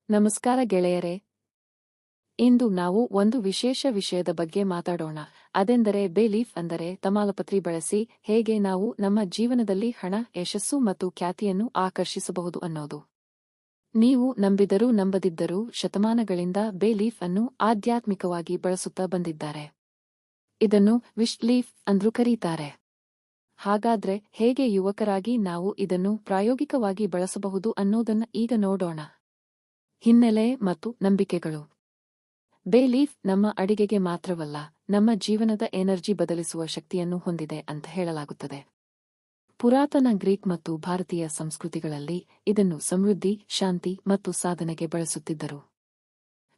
ನಮಸ್ಕಾರ ಗೆಳೆಯರೇ. ಇಂದು ನಾವು ಒಂದು ವಿಶೇಷ ವಿಷಯದ ಬಗ್ಗೆ ಮಾತಾಡೋಣ. ಅದೆಂದರೆ ಬೇ ಲೀಫ್ ಅಂದರೆ ತಮಾಲಪತ್ರಿ ಬಳಸಿ ಹೇಗೆ ನಾವು ನಮ್ಮ ಜೀವನದಲ್ಲಿ ಹಣ, ಯಶಸ್ಸು ಮತ್ತು ಖ್ಯಾತಿಯನ್ನು ಆಕರ್ಷಿಸಬಹುದು ಅನ್ನೋದು. ನೀವು ನಂಬಿದರೂ ನಂಬದಿದ್ದರೂ ಶತಮಾನಗಳಿಂದ ಬೇ ಲೀಫ್ ಅನ್ನು ಆಧ್ಯಾತ್ಮಿಕವಾಗಿ ಬಳಸುತ್ತಾ ಬಂದಿದ್ದಾರೆ. ಇದನ್ನು ವಿಶ್ ಲೀಫ್ ಅಂದ್ರೂ ಕರೀತಾರೆ. ಹಾಗಾದ್ರೆ ಹೇಗೆ ಯುವಕರಾಗಿ ನಾವು ಇದನ್ನು ಪ್ರಾಯೋಗಿಕವಾಗಿ ಬಳಸಬಹುದು ಅನ್ನೋದನ್ನ ಈಗ ನೋಡೋಣ. ಹಿನ್ನೆಲೆ ಮತ್ತು ನಂಬಿಕೆಗಳು. ಬೇ ಲೀಫ್ ನಮ್ಮ ಅಡಿಗೆಗೆ ಮಾತ್ರವಲ್ಲ, ನಮ್ಮ ಜೀವನದ ಎನರ್ಜಿ ಬದಲಿಸುವ ಶಕ್ತಿಯನ್ನು ಹೊಂದಿದೆ ಅಂತ ಹೇಳಲಾಗುತ್ತದೆ. ಪುರಾತನ ಗ್ರೀಕ್ ಮತ್ತು ಭಾರತೀಯ ಸಂಸ್ಕೃತಿಗಳಲ್ಲಿ ಇದನ್ನು ಸಮೃದ್ಧಿ, ಶಾಂತಿ ಮತ್ತು ಸಾಧನೆಗೆ ಬಳಸುತ್ತಿದ್ದರು.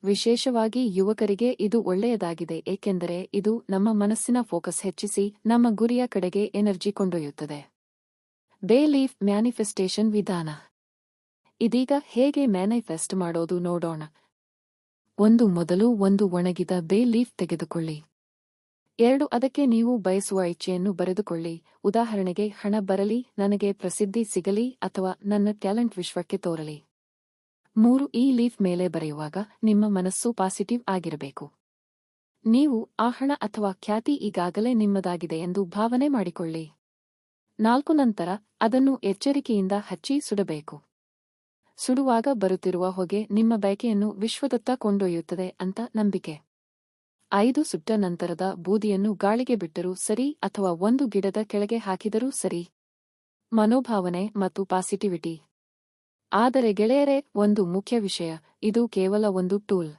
ವಿಶೇಷವಾಗಿ ಯುವಕರಿಗೆ ಇದು ಒಳ್ಳೆಯದಾಗಿದೆ ಏಕೆಂದರೆ ಇದು ನಮ್ಮ ಮನಸ್ಸಿನ ಫೋಕಸ್ ಹೆಚ್ಚಿಸಿ ನಮ್ಮ ಗುರಿಯ ಕಡೆಗೆ ಎನರ್ಜಿ ಕೊಂಡೊಯ್ಯುತ್ತದೆ. ಬೇ ಲೀಫ್ ಮ್ಯಾನಿಫೆಸ್ಟೇಷನ್ ವಿಧಾನ. ಇದೀಗ ಹೇಗೆ ಮ್ಯಾನಿಫೆಸ್ಟ್ ಮಾಡೋದು ನೋಡೋಣ. ಮೊದಲು ಒಂದು ಒಣಗಿದ ಬೇ ಲೀಫ್ ತೆಗೆದುಕೊಳ್ಳಿ. 2 ಅದಕ್ಕೆ ನೀವು ಬಯಸುವ ಇಚ್ಛೆಯನ್ನು ಬರೆದುಕೊಳ್ಳಿ. ಉದಾಹರಣೆಗೆ, ಹಣ ಬರಲಿ, ನನಗೆ ಪ್ರಸಿದ್ಧಿ ಸಿಗಲಿ ಅಥವಾ ನನ್ನ ಟ್ಯಾಲೆಂಟ್ ವಿಶ್ವಕ್ಕೆ ತೋರಲಿ. 3 ಈ ಲೀಫ್ ಮೇಲೆ ಬರೆಯುವಾಗ ನಿಮ್ಮ ಮನಸ್ಸು ಪಾಸಿಟಿವ್ ಆಗಿರಬೇಕು. ನೀವು ಆ ಹಣ ಅಥವಾ ಖ್ಯಾತಿ ಈಗಾಗಲೇ ನಿಮ್ಮದಾಗಿದೆ ಎಂದು ಭಾವನೆ ಮಾಡಿಕೊಳ್ಳಿ. 4 ನಂತರ ಅದನ್ನು ಎಚ್ಚರಿಕೆಯಿಂದ ಹಚ್ಚಿ ಸುಡಬೇಕು. ಸುಡುವಾಗ ಬರುತ್ತಿರುವ ಹೊಗೆ ನಿಮ್ಮ ಬಯಕೆಯನ್ನು ವಿಶ್ವದತ್ತ ಕೊಂಡೊಯ್ಯುತ್ತದೆ ಅಂತ ನಂಬಿಕೆ. 5 ಸುಟ್ಟ ನಂತರದ ಬೂದಿಯನ್ನು ಗಾಳಿಗೆ ಬಿಟ್ಟರೂ ಸರಿ ಅಥವಾ ಒಂದು ಗಿಡದ ಕೆಳಗೆ ಹಾಕಿದರೂ ಸರಿ. ಮನೋಭಾವನೆ ಮತ್ತು ಪಾಸಿಟಿವಿಟಿ. ಆದರೆ ಗೆಳೆಯರೇ, ಒಂದು ಮುಖ್ಯ ವಿಷಯ, ಇದು ಕೇವಲ ಒಂದು ಟೂಲ್.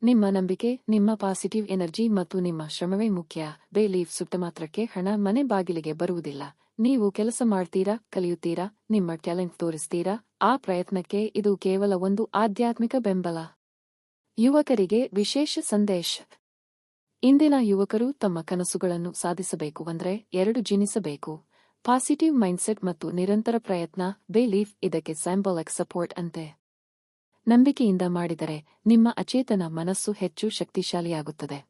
ನಿಮ್ಮ ನಂಬಿಕೆ, ನಿಮ್ಮ ಪಾಸಿಟಿವ್ ಎನರ್ಜಿ ಮತ್ತು ನಿಮ್ಮ ಶ್ರಮವೇ ಮುಖ್ಯ. ಬೇ ಲೀಫ್ ಸುಟ್ಟ ಮಾತ್ರಕ್ಕೆ ಹಣ ಮನೆ ಬಾಗಿಲಿಗೆ ಬರುವುದಿಲ್ಲ. ನೀವು ಕೆಲಸ ಮಾಡ್ತೀರಾ, ಕಲಿಯುತ್ತೀರಾ, ನಿಮ್ಮ ಟ್ಯಾಲೆಂಟ್ ತೋರಿಸ್ತೀರಾ, ಆ ಪ್ರಯತ್ನಕ್ಕೆ ಇದು ಕೇವಲ ಒಂದು ಆಧ್ಯಾತ್ಮಿಕ ಬೆಂಬಲ. ಯುವಕರಿಗೆ ವಿಶೇಷ ಸಂದೇಶ. ಇಂದಿನ ಯುವಕರು ತಮ್ಮ ಕನಸುಗಳನ್ನು ಸಾಧಿಸಬೇಕು ಅಂದ್ರೆ 2 ಜೀನಿಸಬೇಕು: ಪಾಸಿಟಿವ್ ಮೈಂಡ್ಸೆಟ್ ಮತ್ತು ನಿರಂತರ ಪ್ರಯತ್ನ. ಬೇ ಲೀಫ್ ಇದಕ್ಕೆ ಸಿಂಬಾಲಿಕ್ ಸಪೋರ್ಟ್ ಅಂತೆ. ನಂಬಿಕೆಯಿಂದ ಮಾಡಿದರೆ ನಿಮ್ಮ ಅಚೇತನ ಮನಸ್ಸು ಹೆಚ್ಚು ಶಕ್ತಿಶಾಲಿಯಾಗುತ್ತದೆ.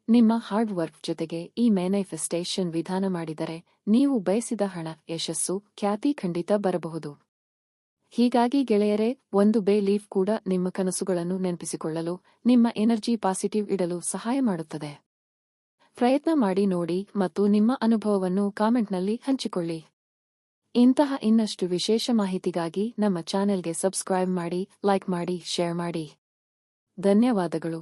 ನಿಮ್ಮ ಹಾರ್ಡ್ ವರ್ಕ್ ಜೊತೆಗೆ ಈ ಮ್ಯಾನಿಫೆಸ್ಟೇಷನ್ ವಿಧಾನ ಮಾಡಿದರೆ ನೀವು ಬಯಸಿದ ಹಣ, ಯಶಸ್ಸು, ಖ್ಯಾತಿ ಖಂಡಿತ ಬರಬಹುದು. ಹೀಗಾಗಿ ಗೆಳೆಯರೇ, ಒಂದು ಬೇ ಲೀಫ್ ಕೂಡ ನಿಮ್ಮ ಕನಸುಗಳನ್ನು ನೆನಪಿಸಿಕೊಳ್ಳಲು, ನಿಮ್ಮ ಎನರ್ಜಿ ಪಾಸಿಟಿವ್ ಇಡಲು ಸಹಾಯ ಮಾಡುತ್ತದೆ. ಪ್ರಯತ್ನ ಮಾಡಿ ನೋಡಿ ಮತ್ತು ನಿಮ್ಮ ಅನುಭವವನ್ನು ಕಾಮೆಂಟ್ನಲ್ಲಿ ಹಂಚಿಕೊಳ್ಳಿ. ಇಂತಹ ಇನ್ನಷ್ಟು ವಿಶೇಷ ಮಾಹಿತಿಗಾಗಿ ನಮ್ಮ ಚಾನೆಲ್ಗೆ ಸಬ್ಸ್ಕ್ರೈಬ್ ಮಾಡಿ, ಲೈಕ್ ಮಾಡಿ, ಶೇರ್ ಮಾಡಿ. ಧನ್ಯವಾದಗಳು.